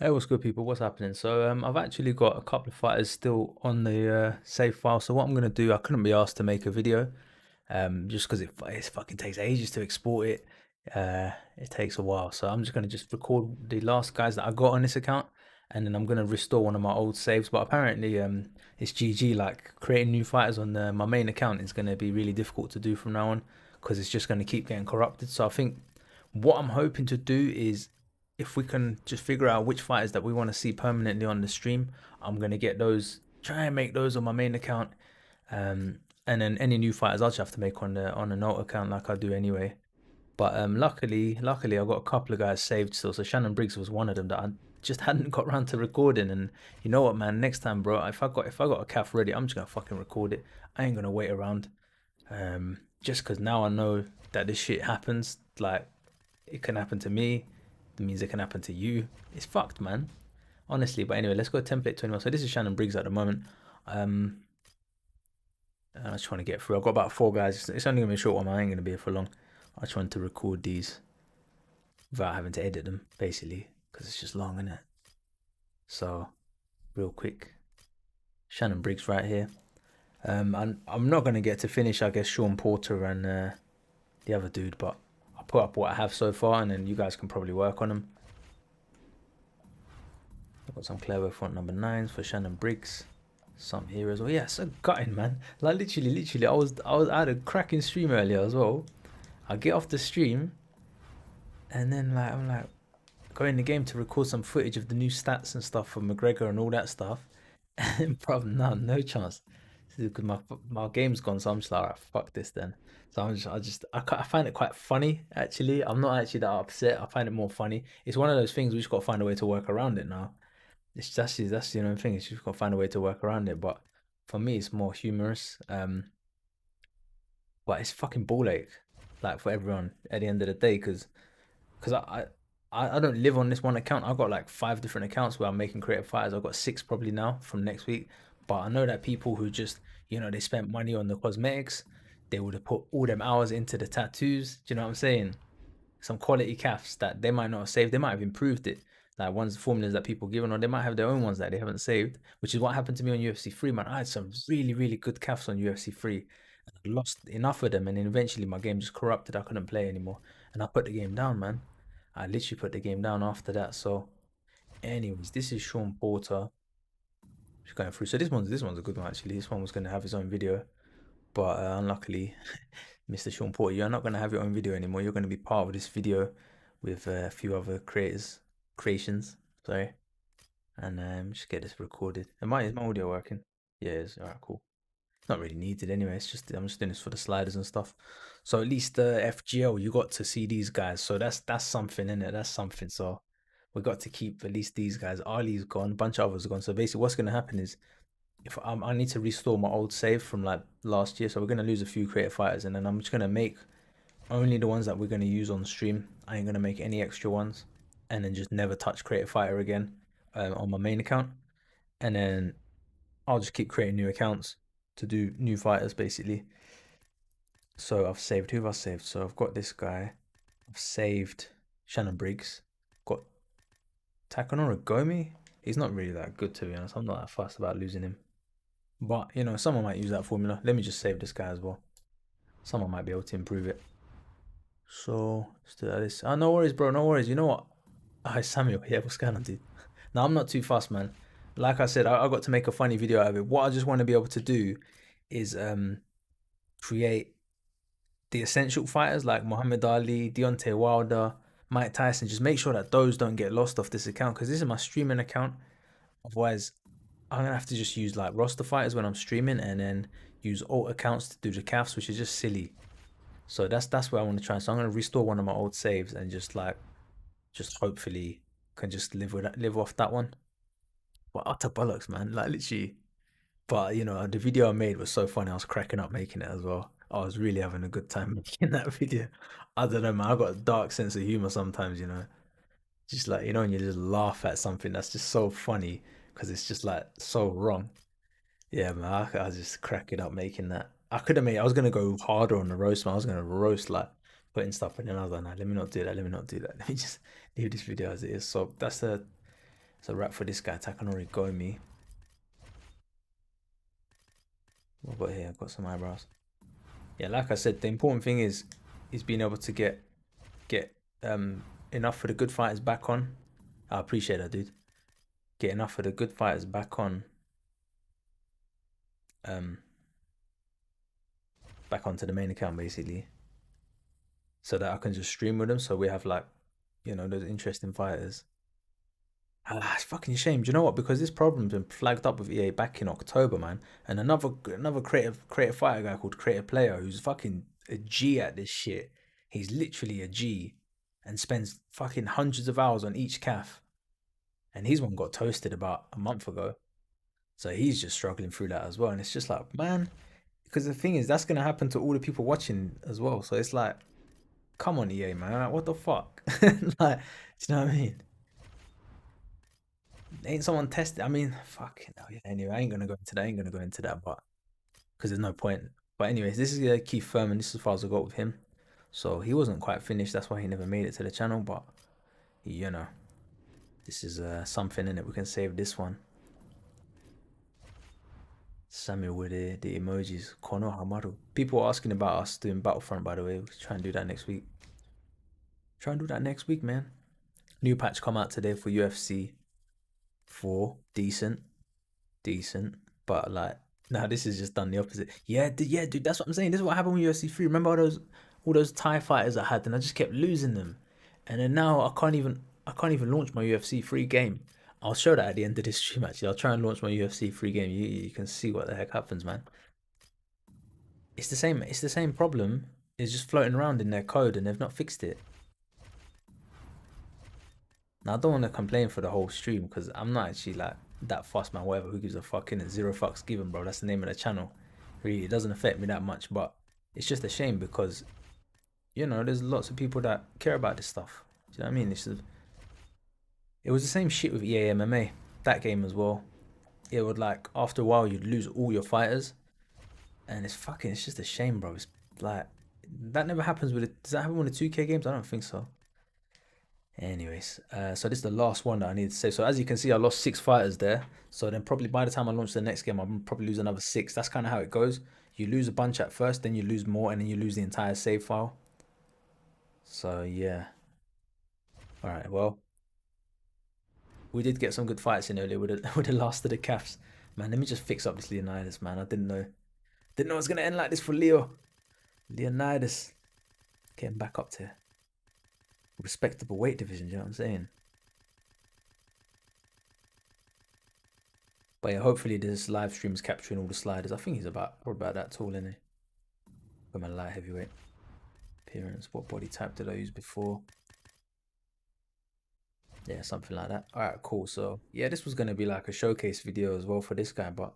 Hey, what's good, people? What's happening? So, I've actually got a couple of fighters still on the save file. So, what I'm gonna do, I couldn't be asked to make a video, just because it fucking takes ages to export it. It takes a while. So, I'm just gonna just record the last guys that I got on this account, and then I'm gonna restore one of my old saves. But apparently, it's GG. Like creating new fighters on my main account is gonna be really difficult to do from now on, because it's just gonna keep getting corrupted. So, I think what I'm hoping to do is if we can just figure out which fighters that we want to see permanently on the stream, I'm gonna get those, try and make those on my main account. Um, and then any new fighters I'll just have to make on the note account like I do anyway. But luckily I've got a couple of guys saved still. So Shannon Briggs was one of them that I just hadn't got around to recording. And you know what, man? Next time, bro, if I got a CAF ready, I'm just gonna fucking record it. I ain't gonna wait around. Just because now I know that this shit happens. Like it can happen to me. That means it can happen to you. It's fucked, man. Honestly. But anyway, let's go template 21. So this is Shannon Briggs at the moment. Um, I just want to get through. I've got about four guys. It's only gonna be a short one. I ain't gonna be here for long. I just want to record these without having to edit them, basically, because it's just long, isn't it? So, real quick, Shannon Briggs right here. I'm not gonna get to finish, I guess, Sean Porter and the other dude, but I'll put up what I have so far, and then you guys can probably work on them. I've got some clever front number nines for Shannon Briggs. Some here as well. Yeah, so gutting, man. Like literally, I had a cracking stream earlier as well. I get off the stream, and then I'm like go in the game to record some footage of the new stats and stuff for McGregor and all that stuff. And probably no chance. Because my game's gone, so I'm just like, alright, fuck this then. So I find it quite funny actually. I'm not actually that upset. I find it more funny. It's one of those things we just got to find a way to work around it now. That's the only thing. It's just got to find a way to work around it. But for me, it's more humorous. But it's fucking ball ache, like for everyone at the end of the day, because I don't live on this one account. I've got like five different accounts where I'm making creative fighters. I've got six probably now from next week. But I know that people who just, they spent money on the cosmetics, they would have put all them hours into the tattoos. Do you know what I'm saying? Some quality calves that they might not have saved. They might have improved it. Like ones formulas that people given, or they might have their own ones that they haven't saved, which is what happened to me on UFC 3, man. I had some really good calves on UFC 3. And I lost enough of them, and then eventually my game just corrupted. I couldn't play anymore. And I put the game down, man. I literally put the game down after that. So, anyways, this is Sean Porter. Just going through. So this one's a good one actually. This one was gonna have his own video, but unluckily, Mr. Sean Porter, you're not gonna have your own video anymore. You're gonna be part of this video with a few other creations. Sorry, and just get this recorded. Is my audio working? Yeah, it's alright, cool. Not really needed anyway. It's just I'm just doing this for the sliders and stuff. So at least the FGL you got to see these guys. So that's something in it. That's something. So we got to keep at least these guys. Ali's gone. A bunch of others are gone. So basically, what's gonna happen is if I need to restore my old save from like last year. So we're gonna lose a few creative fighters, and then I'm just gonna make only the ones that we're gonna use on the stream. I ain't gonna make any extra ones, and then just never touch creative fighter again on my main account. And then I'll just keep creating new accounts to do new fighters basically. So I've saved, who have I saved? So I've got this guy. I've saved Shannon Briggs. Got Takanori Gomi. He's not really that good to be honest. I'm not that fussed about losing him. But someone might use that formula. Let me just save this guy as well. Someone might be able to improve it. So let's do this. Oh, no worries, bro. No worries. You know what? Hi, Samuel. Yeah, what's going on, dude? No, I'm not too fast, man. Like I said, I got to make a funny video out of it. What I just want to be able to do is create the essential fighters like Muhammad Ali, Deontay Wilder, Mike Tyson. Just make sure that those don't get lost off this account because this is my streaming account. Otherwise, I'm gonna have to just use like roster fighters when I'm streaming and then use alt accounts to do the CAFs, which is just silly. So that's where I want to try. So I'm gonna restore one of my old saves and just hopefully can just live off that one. But utter bollocks, man. Like literally. But the video I made was so funny. I was cracking up making it as well. I was really having a good time making that video. I don't know, man. I got a dark sense of humor sometimes. Just like when you just laugh at something that's just so funny because it's just like so wrong. Yeah, man. I was just cracking up making that. I could have made. I was gonna go harder on the roast, man. I was gonna roast like putting stuff, and then I was like, nah, let me not do that. Let me not do that. Let me just leave this video as it is. So that's the So wrap for this guy, Takanori Gomi. What have I got here? I've got some eyebrows. Yeah, like I said, the important thing is being able to get enough for the good fighters back on. I appreciate that, dude. Get enough for the good fighters um, back onto the main account basically, so that I can just stream with them. So we have like, those interesting fighters. It's fucking shame. Do you know what? Because this problem's been flagged up with EA back in October, man. And another creative fighter guy called Creative Player, who's fucking a G at this shit. He's literally a G, and spends fucking hundreds of hours on each CAF. And his one got toasted about a month ago. So he's just struggling through that as well. And it's just like, man, because the thing is, that's gonna happen to all the people watching as well. So it's like, come on, EA, man. Like, what the fuck? Like, do you know what I mean? Ain't someone tested? I mean, fucking hell, yeah. Anyway, I ain't gonna go into that. I ain't gonna go into that, but because there's no point. But anyways, this is Keith Furman. This is as far as I got with him. So he wasn't quite finished. That's why he never made it to the channel. But you know, this is something in it. We can save this one. Samuel with the emojis. Kono Hamaru. People are asking about us doing Battlefront, by the way. We'll try and do that next week. Try and do that next week, man. New patch come out today for UFC 4. Decent. Decent. But like, now this is just done the opposite. Yeah, yeah, dude, that's what I'm saying. This is what happened with UFC 3. Remember all those Thai fighters I had, and I just kept losing them. And then now I can't even launch my UFC 3 game. I'll show that at the end of this stream actually. I'll try and launch my UFC 3 game. You can see what the heck happens, man. It's the same problem. It's just floating around in their code and they've not fixed it. Now I don't want to complain for the whole stream because I'm not actually like that fussed man. Whatever, who gives a fuck? In it, zero fucks given, bro. That's the name of the channel. Really, it doesn't affect me that much, but it's just a shame because there's lots of people that care about this stuff. Do you know what I mean? It was the same shit with EA MMA, that game as well. It would like after a while you'd lose all your fighters, and it's just a shame, bro. It's like that never happens with it. Does that happen with the 2K games? I don't think so. Anyways, so this is the last one that I need to say. So as you can see, I lost 6 fighters there. So then probably by the time I launch the next game, I'll probably lose another 6. That's kind of how it goes. You lose a bunch at first, then you lose more, and then you lose the entire save file. So yeah. All right. Well, we did get some good fights in earlier with the with the last of the CAFs. Man, let me just fix up this Leonidas, man. I didn't know it was gonna end like this for Leonidas getting back up to respectable weight division. You know what I'm saying? But yeah, hopefully this live stream is capturing all the sliders. I think he's about that tall, isn't he? For my light heavyweight appearance. What body type did I use before? Yeah, something like that. All right, cool. So yeah, this was gonna be like a showcase video as well for this guy, but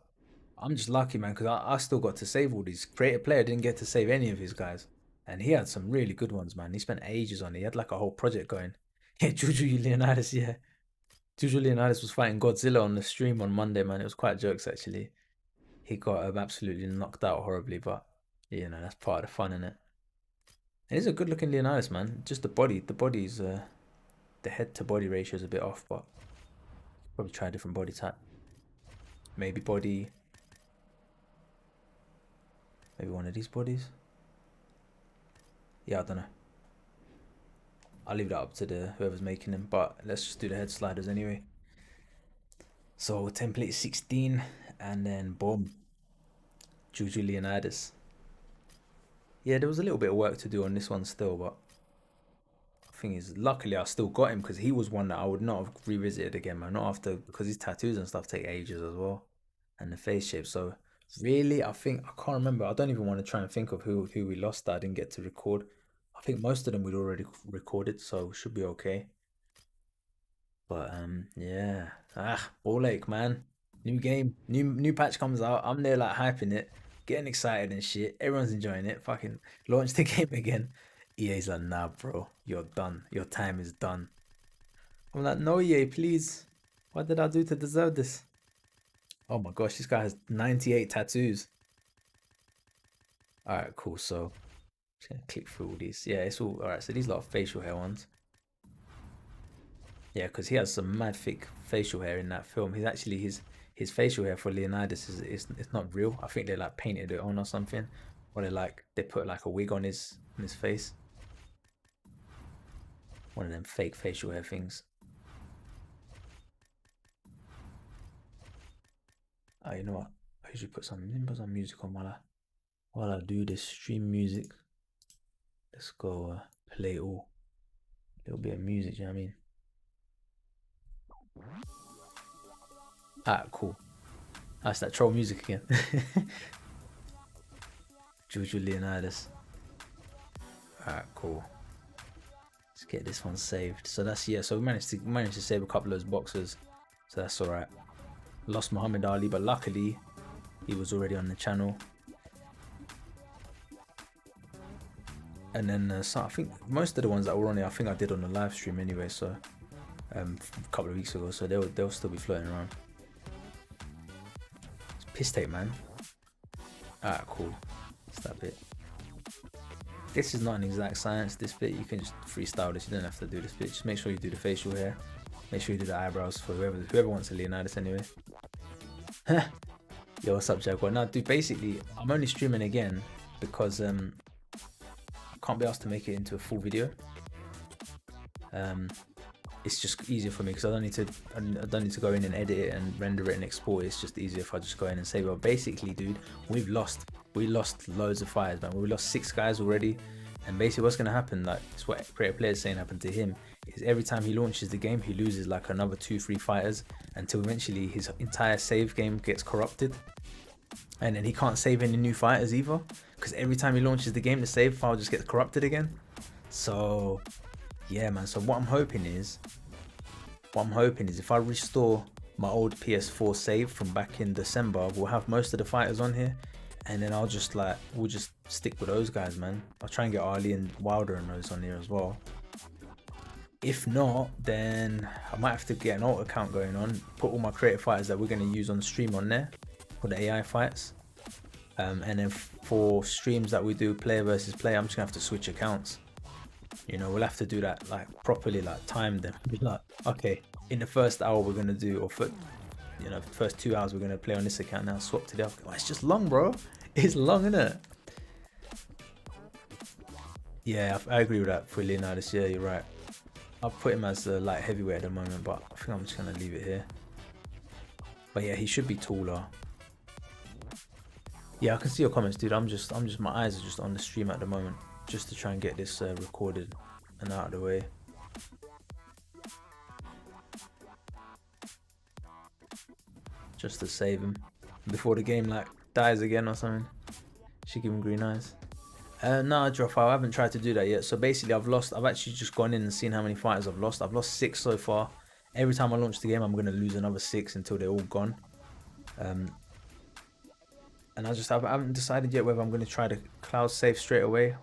I'm just lucky, man, because I still got to save all these. Creative player didn't get to save any of his guys, and he had some really good ones, man. He spent ages on it. He had like a whole project going. Yeah, Juju Leonidas, yeah. Juju Leonidas was fighting Godzilla on the stream on Monday, man. It was quite jokes actually. He got absolutely knocked out horribly, but that's part of the fun, innit? It is a good looking Leonidas, man. Just the head to body ratio is a bit off, but probably try a different body type. Maybe one of these bodies. Yeah, I don't know. I'll leave that up to whoever's making them, but let's just do the head sliders anyway. So template 16, and then boom, Juju Leonidas. Yeah, there was a little bit of work to do on this one still, but thing is, luckily I still got him because he was one that I would not have revisited again, man. Not after, because his tattoos and stuff take ages as well, and the face shape. So really, I think I can't remember. I don't even want to try and think of who we lost that I didn't get to record. I think most of them we'd already recorded, so should be okay. But yeah. Ball Lake, man. New game, new patch comes out. I'm there like hyping it, getting excited and shit. Everyone's enjoying it. Fucking launch the game again. EA's like, nah, bro, you're done. Your time is done. I'm like, no, EA, please. What did I do to deserve this? Oh my gosh, this guy has 98 tattoos. All right, cool. So just gonna click through all these. Yeah, it's all right. So these lot of facial hair ones. Yeah, because he has some mad thick facial hair in that film. He's actually his facial hair for Leonidas is it's not real. I think they like painted it on or something, or they put like a wig on his face. One of them fake facial hair things. You know what? I usually put some music on while I do this stream music. Let's go play all a little bit of music. You know what I mean? Cool. That's that troll music again. Juju Leonidas. Cool. Let's get this one saved. So that's yeah. So we managed to save a couple of those boxes. So that's all right. Lost Muhammad Ali, but luckily he was already on the channel. And then so I think most of the ones that were on here, I think I did on the live stream anyway. So a couple of weeks ago, so they'll still be floating around. It's piss tape, man. Cool. It's that bit. This is not an exact science. This bit you can just freestyle this. You don't have to do this bit. Just make sure you do the facial hair. Make sure you do the eyebrows for whoever wants a Leonidas anyway. Yo, what's up, Jaguar? Now, dude, basically, I'm only streaming again because I can't be asked to make it into a full video. It's just easier for me because I don't need to go in and edit it and render it and export it. It's just easier if I just go in and save it. But basically, dude, we lost loads of fighters, man. We lost 6 guys already. And basically what's gonna happen, like it's what Creative Player's saying happened to him, is every time he launches the game, he loses like another 2-3 fighters until eventually his entire save game gets corrupted. And then he can't save any new fighters either, because every time he launches the game, the save file just gets corrupted again. So yeah, man. So what I'm hoping is if I restore my old PS4 save from back in December, we'll have most of the fighters on here, and then we'll just stick with those guys, man. I'll try and get Ali and Wilder and those on here as well. If not, then I might have to get an alt account going on, put all my creative fighters that we're going to use on stream on there for the AI fights, and then for streams that we do player versus player, I'm just gonna have to switch accounts. You know, we'll have to do that like properly, like time them. Be like, okay, in the first hour we're gonna do, or for you know, first 2 hours we're gonna play on this account. Now swap to the other. Oh, it's just long, bro. It's long, isn't it? Yeah, I agree with that for Leonidas. Yeah, you're right. I'll put him as a light heavyweight at the moment, but I think I'm just gonna leave it here. But yeah, he should be taller. Yeah, I can see your comments, dude. My eyes are just on the stream at the moment, just to try and get this recorded and out of the way. Just to save him before the game like dies again or something. Should give him green eyes. No, Droff, I haven't tried to do that yet. So basically I've actually just gone in and seen how many fighters I've lost. I've lost 6 so far. Every time I launch the game, I'm going to lose another 6 until they're all gone. And I haven't decided yet whether I'm going to try to cloud save straight away,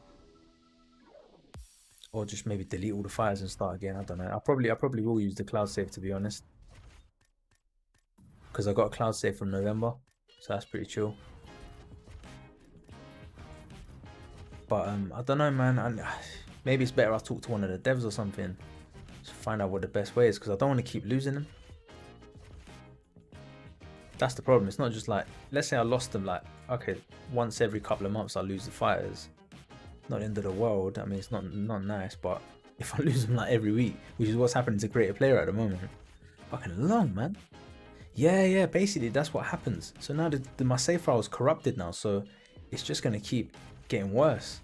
or just maybe delete all the fighters and start again. I don't know. I probably will use the cloud save, to be honest, because I got a cloud save from November, so that's pretty chill. But I don't know, man. Maybe it's better I talk to one of the devs or something to find out what the best way is, because I don't want to keep losing them. That's the problem. It's not just like, let's say I lost them like, okay, once every couple of months I lose the fighters. Not the end of the world. I mean, it's not nice, but if I lose them like every week, which is what's happening to Creative Player at the moment, fucking long, man. Yeah, basically that's what happens. So now my save file is corrupted now, so it's just gonna keep getting worse.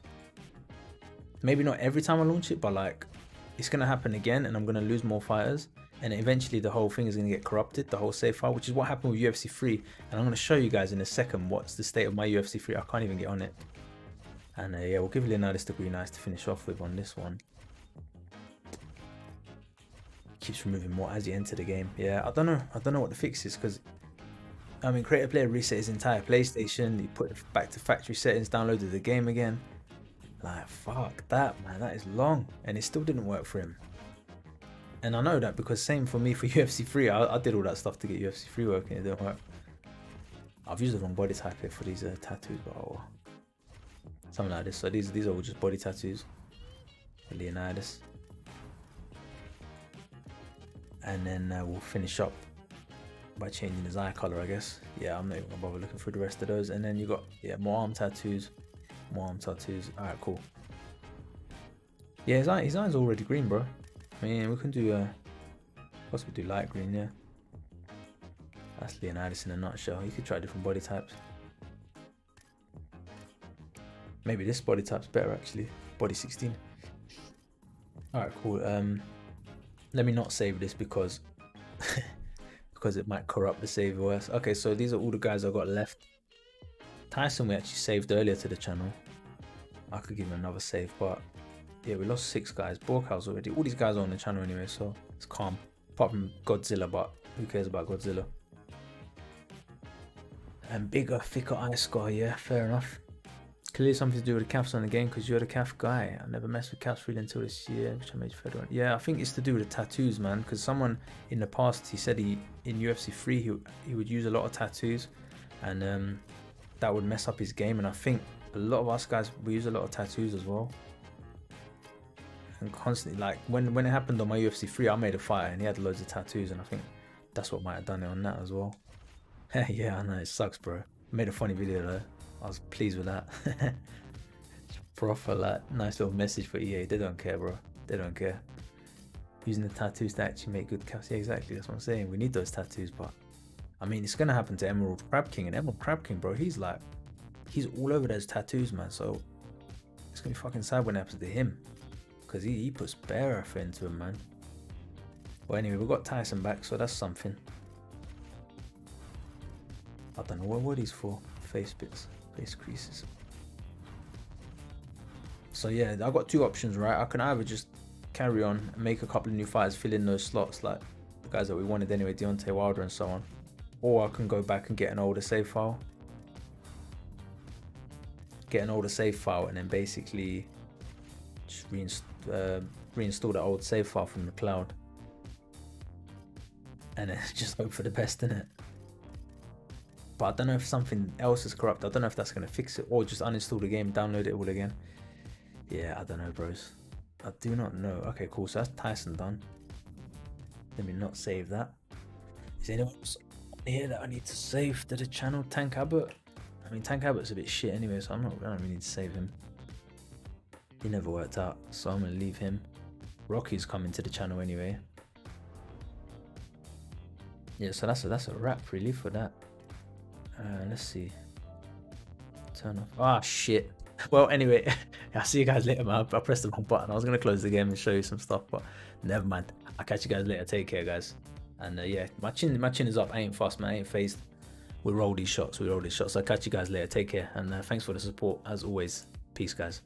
Maybe not every time I launch it, but like it's gonna happen again, and I'm gonna lose more fighters, and eventually the whole thing is gonna get corrupted, the whole save file, which is what happened with UFC 3. And I'm gonna show you guys in a second what's the state of my UFC 3. I can't even get on it. And yeah, we'll give Leonidas the green eyes to finish off with on this one. Keeps removing more as you enter the game. Yeah, I don't know what the fix is, because I mean, Creative Player reset his entire PlayStation. He put it back to factory settings, downloaded the game again. Like, fuck that, man. That is long, and it still didn't work for him. And I know that because same for me for UFC 3. I did all that stuff to get UFC 3 working. It didn't work. I've used the wrong body type here for these tattoos, but oh, something like this. So these are all just body tattoos for Leonidas. and then we'll finish up by changing his eye color, I guess. Yeah, I'm not even gonna bother looking through the rest of those. And then you got, yeah, more arm tattoos. All right, cool. Yeah, his eye's already green, bro. I mean, we can do possibly do light green. Yeah, that's Leonidas in a nutshell. You could try different body types. Maybe this body type's better actually. Body 16. All right, cool. Let me not save this because because it might corrupt the save worse. Okay, so these are all the guys I got left. Tyson we actually saved earlier to the channel. I could give him another save, but yeah, we lost 6 guys. Borkhouse already. All these guys are on the channel anyway, so it's calm. Apart from Godzilla, but who cares about Godzilla? And bigger, thicker eye scar, yeah, fair enough. Clearly something to do with the CAFs on the game because you're the CAF guy. I never messed with CAFs really until this year, which I made federal. Yeah, I think it's to do with the tattoos, man. Because someone in the past, he said in UFC 3 he would use a lot of tattoos, and that would mess up his game. And I think a lot of us guys, we use a lot of tattoos as well. And constantly, like when it happened on my UFC 3, I made a fight and he had loads of tattoos, and I think that's what might have done it on that as well. Yeah, I know, it sucks, bro. I made a funny video though. I was pleased with that. Proper, like, nice little message for EA. They don't care, bro. They don't care. Using the tattoos to actually make good caps. Yeah, exactly. That's what I'm saying. We need those tattoos, but I mean, it's gonna happen to Emerald Crab King, and Emerald Crab King, bro, he's all over those tattoos, man. So it's gonna be fucking sad when it happens to him, because he puts bare effort into him, man. But anyway, we got Tyson back, so that's something. I don't know what he's for. Face bits. Face creases. So yeah, I got 2 options, right? I can either just carry on and make a couple of new fighters, fill in those slots like the guys that we wanted anyway, Deontay Wilder and so on, or I can go back and get an older save file, and then basically just reinstall the old save file from the cloud, and then just hope for the best in it. But I don't know if something else is corrupt. I don't know if that's going to fix it, or just uninstall the game, download it all again. Yeah, I don't know, bros. I do not know. Okay, cool. So that's Tyson done. Let me not save that. Is anyone else here that I need to save to the channel? Tank Abbott? I mean, Tank Abbott's a bit shit anyway, so I don't really need to save him. He never worked out, so I'm going to leave him. Rocky's coming to the channel anyway. Yeah, so that's a wrap really for that. Let's see. Turn off. Ah, shit. Well, anyway, I'll see you guys later, man. I pressed the wrong button. I was going to close the game and show you some stuff, but never mind. I'll catch you guys later. Take care, guys. And yeah, my chin is up. I ain't fast, man. I ain't phased. We roll these shots. I'll catch you guys later. Take care. And thanks for the support, as always. Peace, guys.